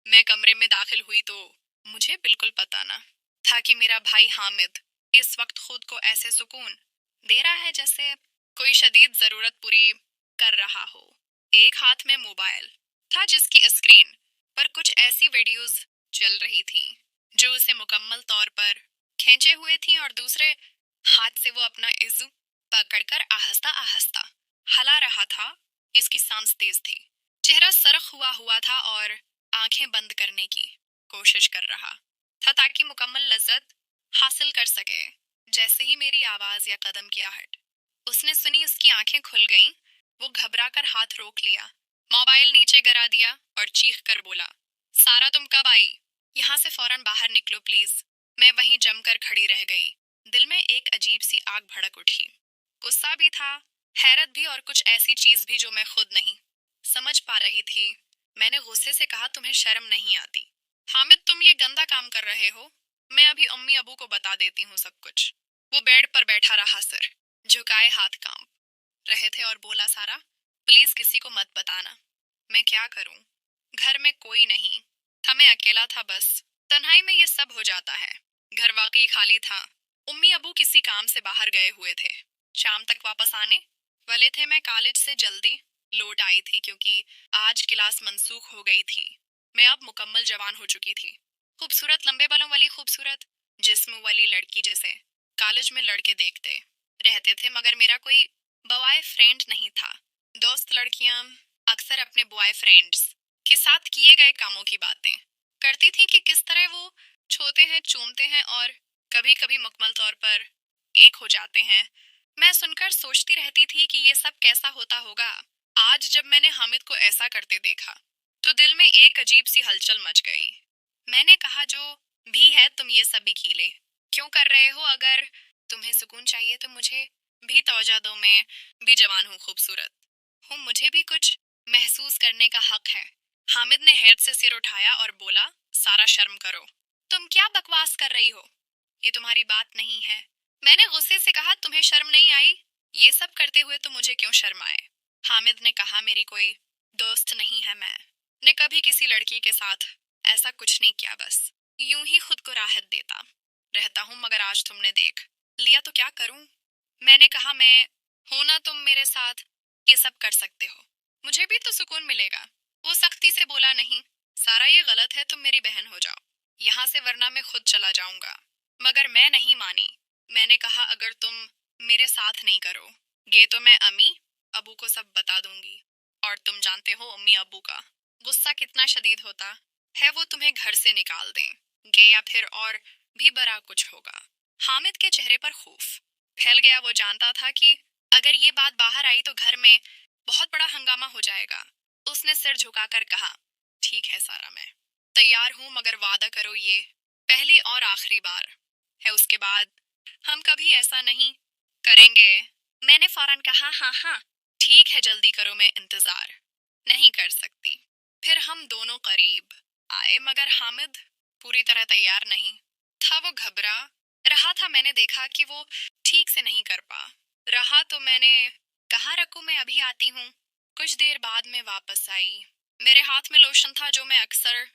मैं कमरे में दाखिल हुई तो मुझे बिल्कुल पता ना था कि मेरा भाई हामिद इस वक्त खुद को ऐसे सुकून दे रहा है जैसे कोई शदीद जरूरत पूरी कर रहा हो। एक हाथ में मोबाइल था जिसकी स्क्रीन पर कुछ ऐसी वीडियोस चल रही थीं जो उसे मुकम्मल तौर पर खींचे हुए थीं और दूसरे हाथ से वो अपना इज्जू पकड़कर आहिस्ता आहिस्ता हला रहा था। इसकी सांस तेज थी, चेहरा सरख हुआ हुआ था और आंखें बंद करने की कोशिश कर रहा था ताकि मुकम्मल लज्जत हासिल कर सके। जैसे ही मेरी आवाज या कदम की आहट उसने सुनी, उसकी आंखें खुल गईं। वो घबरा कर हाथ रोक लिया, मोबाइल नीचे गिरा दिया और चीख कर बोला, सारा तुम कब आई? यहाँ से फौरन बाहर निकलो प्लीज। मैं वहीं जमकर खड़ी रह गई। दिल में एक अजीब सी आग भड़क उठी। गुस्सा भी था, हैरत भी, और कुछ ऐसी चीज भी जो मैं खुद नहीं समझ पा रही थी। मैंने गुस्से से कहा, तुम्हें शर्म नहीं आती? हामिद, तुम ये गंदा काम कर रहे हो। मैं अभी अम्मी अबू को बता देती हूँ सब कुछ। वो बेड पर बैठा रहा, सिर झुकाए, हाथ कांप रहे थे, और बोला, सारा प्लीज किसी को मत बताना। मैं क्या करूं? घर में कोई नहीं था, मैं अकेला था। बस तन्हाई में ये सब हो जाता है। घर वाकई खाली था। उम्मी अबू किसी काम से बाहर गए हुए थे, शाम तक वापस आने वाले थे। मैं कॉलेज से जल्दी लौट आई थी क्योंकि आज क्लास मनसूख हो गई थी। मैं अब मुकम्मल जवान हो चुकी थी, खूबसूरत, लंबे बालों वाली खूबसूरत जिस्म वाली लड़की जैसे कॉलेज में लड़के देखते रहते थे, मगर मेरा कोई बॉय फ्रेंड नहीं था। दोस्त लड़कियां अक्सर अपने बॉय फ्रेंड्स के साथ किए गए कामों की बातें करती थीं कि किस तरह वो छूते हैं, चूमते हैं और कभी कभी मुकम्मल तौर पर एक हो जाते हैं। मैं सुनकर सोचती रहती थी कि ये सब कैसा होता होगा। आज जब मैंने हामिद को ऐसा करते देखा तो दिल में एक अजीब सी हलचल मच गई। मैंने कहा, जो भी है तुम ये सब भी कीले क्यों कर रहे हो? अगर तुम्हें सुकून चाहिए तो मुझे भी तवज्जो दो। मैं भी जवान हूँ, खूबसूरत हूँ, मुझे भी कुछ महसूस करने का हक है। हामिद ने हैरत से सिर उठाया और बोला, सारा शर्म करो। तुम क्या बकवास कर रही हो? ये तुम्हारी बात नहीं है। मैंने गुस्से से कहा, तुम्हें शर्म नहीं आई ये सब करते हुए? तो मुझे क्यों शर्म आए? हामिद ने कहा, मेरी कोई दोस्त नहीं है, मैं ने कभी किसी लड़की के साथ ऐसा कुछ नहीं किया, बस यूं ही खुद को राहत देता रहता हूँ। मगर आज तुमने देख लिया तो क्या करूं? मैंने कहा, मैं हूं ना, तुम मेरे साथ ये सब कर सकते हो, मुझे भी तो सुकून मिलेगा। वो सख्ती से बोला, नहीं सारा, ये गलत है, तुम मेरी बहन हो जाओ यहाँ से, वरना मैं खुद चला जाऊंगा। मगर मैं नहीं मानी। मैंने कहा, अगर तुम मेरे साथ नहीं करोगे तो मैं अम्मी अबू को सब बता दूंगी, और तुम जानते हो अम्मी अबू का गुस्सा कितना शदीद होता है। वो तुम्हें घर से निकाल देंगे या फिर और भी बड़ा कुछ होगा। हामिद के चेहरे पर खौफ फैल गया। वो जानता था कि अगर ये बात बाहर आई तो घर में बहुत बड़ा हंगामा हो जाएगा। उसने सिर झुकाकर कहा, ठीक है सारा, मैं तैयार हूँ, मगर वादा करो ये पहली और आखिरी बार है, उसके बाद हम कभी ऐसा नहीं करेंगे। मैंने फौरन कहा, हाँ हाँ ठीक है, जल्दी करो, मैं इंतजार नहीं कर सकती। फिर हम दोनों करीब आए, मगर हामिद पूरी तरह तैयार नहीं था। वो घबरा रहा था। मैंने देखा कि वो ठीक से नहीं कर पा रहा, तो मैंने कहा, रखो, मैं अभी आती हूँ। कुछ देर बाद मैं वापस आई। मेरे हाथ में लोशन था जो मैं अक्सर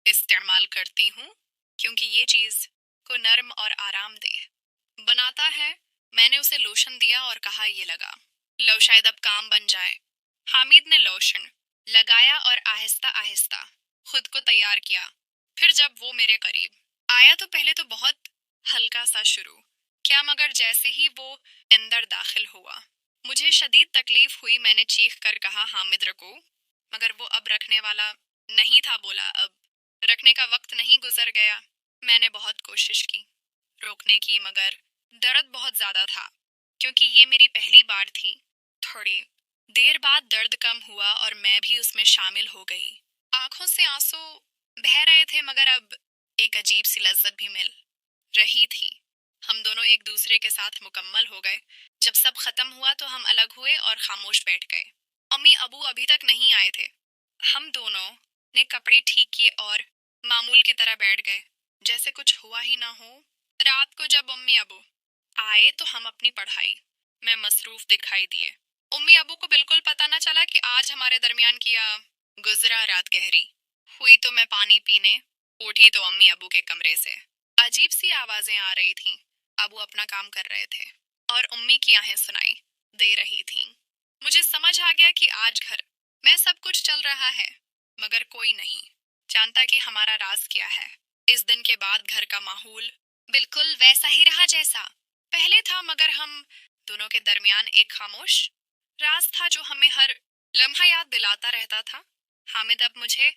इस्तेमाल करती हूँ क्योंकि ये चीज को नर्म और आरामदेह बनाता है। मैंने उसे लोशन दिया और कहा, ये लगा लो, शायद अब काम बन जाए। हामिद ने लोशन लगाया और आहिस्ता आहिस्ता खुद को तैयार किया। फिर जब वो मेरे करीब आया तो पहले तो बहुत हल्का सा शुरू क्या, मगर जैसे ही वो अंदर दाखिल हुआ मुझे शदीद तकलीफ हुई। मैंने चीख कर कहा, हामिद रखो, मगर वो अब रखने वाला नहीं था। बोला, अब रखने का वक्त नहीं, गुजर गया। मैंने बहुत कोशिश की रोकने की, मगर दर्द बहुत ज्यादा था क्योंकि ये मेरी पहली बार थी। थोड़ी देर बाद दर्द कम हुआ और मैं भी उसमें शामिल हो गई। आंखों से आंसू बह रहे थे, मगर अब एक अजीब सी लज्जत भी मिल रही थी। हम दोनों एक दूसरे के साथ मुकम्मल हो गए। जब सब खत्म हुआ तो हम अलग हुए और खामोश बैठ गए। अम्मी अबू अभी तक नहीं आए थे। हम दोनों ने कपड़े ठीक किए और मामूल की तरह बैठ गए जैसे कुछ हुआ ही ना हो। रात को जब अम्मी अबू आए तो हम अपनी पढ़ाई में मसरूफ दिखाई दिए। अम्मी अबू को बिल्कुल पता न चला कि आज हमारे दरमियान किया गुजरा रात गहरी हुई तो मैं पानी पीने, उठी तो अम्मी अबू के कमरे से अजीब सी आवाजें आ रही थीं। अबू अपना काम कर रहे थे और अम्मी की आहें सुनाई दे रही थीं। मुझे समझ आ गया कि आज घर में सब कुछ चल रहा है, मगर कोई नहीं जानता कि हमारा राज क्या है। इस दिन के बाद घर का माहौल बिल्कुल वैसा ही रहा जैसा पहले था, मगर हम दोनों के दरमियान एक खामोश राज था जो हमें हर लम्हा याद दिलाता रहता था। हामिद अब मुझे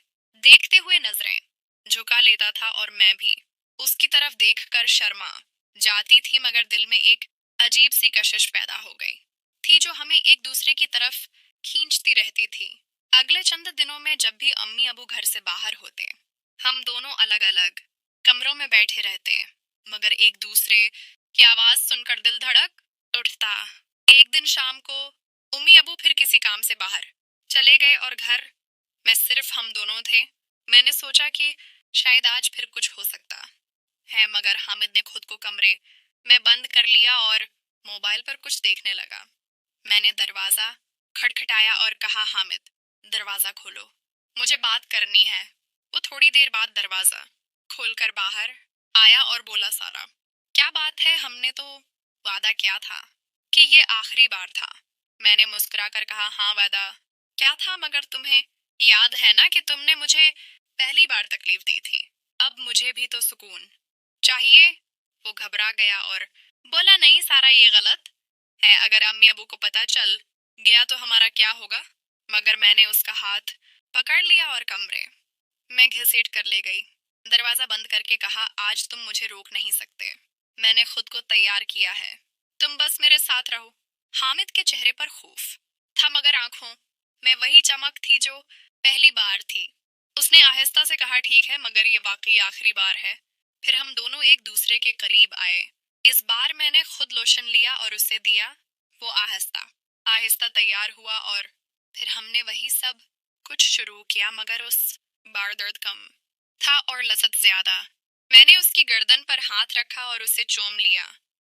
देखते हुए नजरें झुका लेता था और मैं भी उसकी तरफ देखकर शर्मा जाती थी, मगर दिल में एक अजीब सी कशिश पैदा हो गई थी जो हमें एक दूसरे की तरफ खींचती रहती थी। अगले चंद दिनों में जब भी अम्मी अबू घर से बाहर होते, हम दोनों अलग अलग कमरों में बैठे रहते, मगर एक दूसरे की आवाज सुनकर दिल धड़क उठता। एक दिन शाम को अम्मी अबू फिर किसी काम से बाहर चले गए और घर में सिर्फ हम दोनों थे। मैंने सोचा कि शायद आज फिर कुछ हो सकता है, मगर हामिद ने खुद को कमरे में बंद कर लिया और मोबाइल पर कुछ देखने लगा। मैंने दरवाजा खटखटाया और कहा, हामिद दरवाजा खोलो, मुझे बात करनी है। वो थोड़ी देर बाद दरवाजा खोलकर बाहर आया और बोला, सारा क्या बात है, हमने तो वादा किया था कि ये आखिरी बार था। मैंने मुस्कुराकर कहा, हाँ वादा क्या था, मगर तुम्हें याद है ना कि तुमने मुझे पहली बार तकलीफ दी थी। अब मुझे भी तो सुकून चाहिए। वो घबरा गया और बोला, नहीं सारा, ये गलत है। अगर अम्मी अबू को पता चल गया तो हमारा क्या होगा। मगर मैंने उसका हाथ पकड़ लिया और कमरे में घसीट कर ले गई। दरवाजा बंद करके कहा, आज तुम मुझे रोक नहीं सकते, मैंने खुद को तैयार किया है, तुम बस मेरे साथ रहो। हामिद के चेहरे पर खौफ था, मगर आंखों में वही चमक थी जो पहली बार थी। उसने आहिस्ता से कहा, ठीक है, मगर ये वाकई आखिरी बार है। फिर हम दोनों एक दूसरे के करीब आए। इस बार मैंने खुद लोशन लिया और उसे दिया। वो आहिस्ता आहिस्ता तैयार हुआ और फिर हमने वही सब कुछ शुरू किया, मगर उस बार दर्द कम था और लज़्ज़त ज्यादा। मैंने उसकी गर्दन पर हाथ रखा और उसे चूम लिया।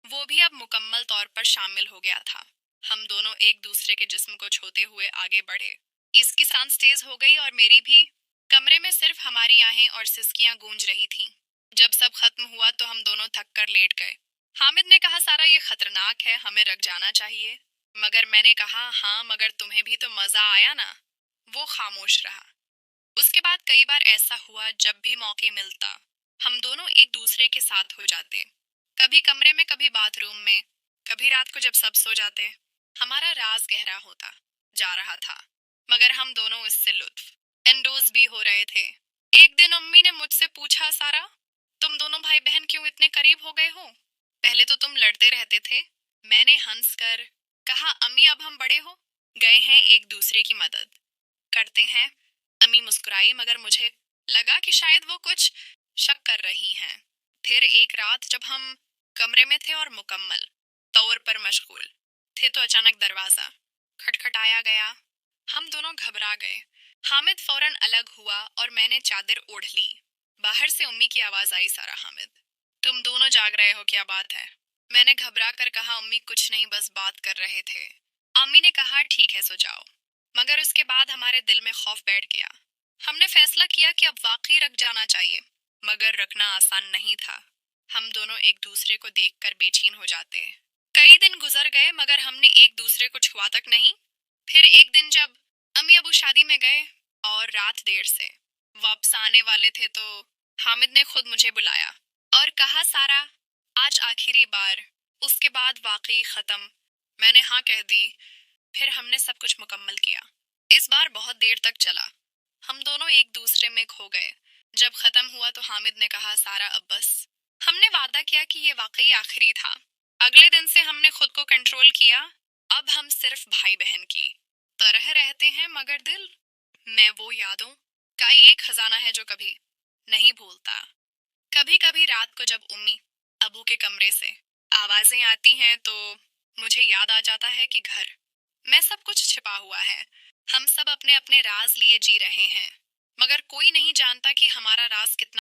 वो भी अब मुकम्मल तौर पर शामिल हो गया था। हम दोनों एक दूसरे के जिस्म को छूते हुए आगे बढ़े। इसकी सांस तेज हो गई और मेरी भी। कमरे में सिर्फ हमारी आहें और सिसकियां गूंज रही थीं। जब सब खत्म हुआ तो हम दोनों थक कर लेट गए। हामिद ने कहा, सारा ये खतरनाक है, हमें रख जाना चाहिए। मगर मैंने कहा, हाँ, मगर तुम्हें भी तो मजा आया ना। वो खामोश रहा। उसके बाद कई बार ऐसा हुआ, जब भी मौके मिलता हम दोनों एक दूसरे के साथ हो जाते, कभी कमरे में, कभी बाथरूम में, कभी रात को जब सब सो जाते। हमारा राज गहरा होता जा रहा था, मगर हम दोनों इससे लुत्फ एंडोज भी हो रहे थे। एक दिन अम्मी ने मुझसे पूछा, सारा तुम दोनों भाई बहन क्यों इतने करीब हो गए हो, पहले तो तुम लड़ते रहते थे। मैंने हंस कर कहा, अम्मी अब हम बड़े हो गए हैं, एक दूसरे की मदद करते हैं। अम्मी मुस्कुराई, मगर मुझे लगा कि शायद वो कुछ शक कर रही हैं। फिर एक रात जब हम कमरे में थे और मुकम्मल तौर पर मशगूल थे तो अचानक दरवाजा खटखटाया गया। हम दोनों घबरा गए। हामिद फौरन अलग हुआ और मैंने चादर ओढ़ ली। बाहर से अम्मी की आवाज आई, सारा, हामिद तुम दोनों जाग रहे हो, क्या बात है। मैंने घबरा कर कहा, अम्मी कुछ नहीं, बस बात कर रहे थे। अम्मी ने कहा, ठीक है, सो जाओ। मगर उसके बाद हमारे दिल में खौफ बैठ गया। हमने फैसला किया कि अब वाकई रख जाना चाहिए, मगर रखना आसान नहीं था। हम दोनों एक दूसरे को देखकर बेचैन हो जाते। कई दिन गुजर गए, मगर हमने एक दूसरे को छुआ तक नहीं। फिर एक दिन जब अम्मी अबू शादी में गए और रात देर से वापस आने वाले थे तो हामिद ने खुद मुझे बुलाया और कहा, सारा आज आखिरी बार। उसके बाद वाकई खत्म। मैंने हाँ कह दी। फिर हमने सब कुछ मुकम्मल किया। इस बार बहुत देर तक चला। हम दोनों एक दूसरे में खो गए। जब खत्म हुआ तो हामिद ने कहा, सारा अब बस। हमने वादा किया कि ये वाकई आखिरी था। अगले दिन से हमने खुद को कंट्रोल किया। अब हम सिर्फ भाई बहन की तरह रहते हैं, मगर दिल में वो यादों का एक खजाना है जो कभी नहीं भूलता। कभी कभी रात को जब उम्मी अबू के कमरे से आवाजें आती हैं तो मुझे याद आ जाता है कि घर में सब कुछ छिपा हुआ है। हम सब अपने अपने राज लिए जी रहे हैं, मगर कोई नहीं जानता कि हमारा राज कितना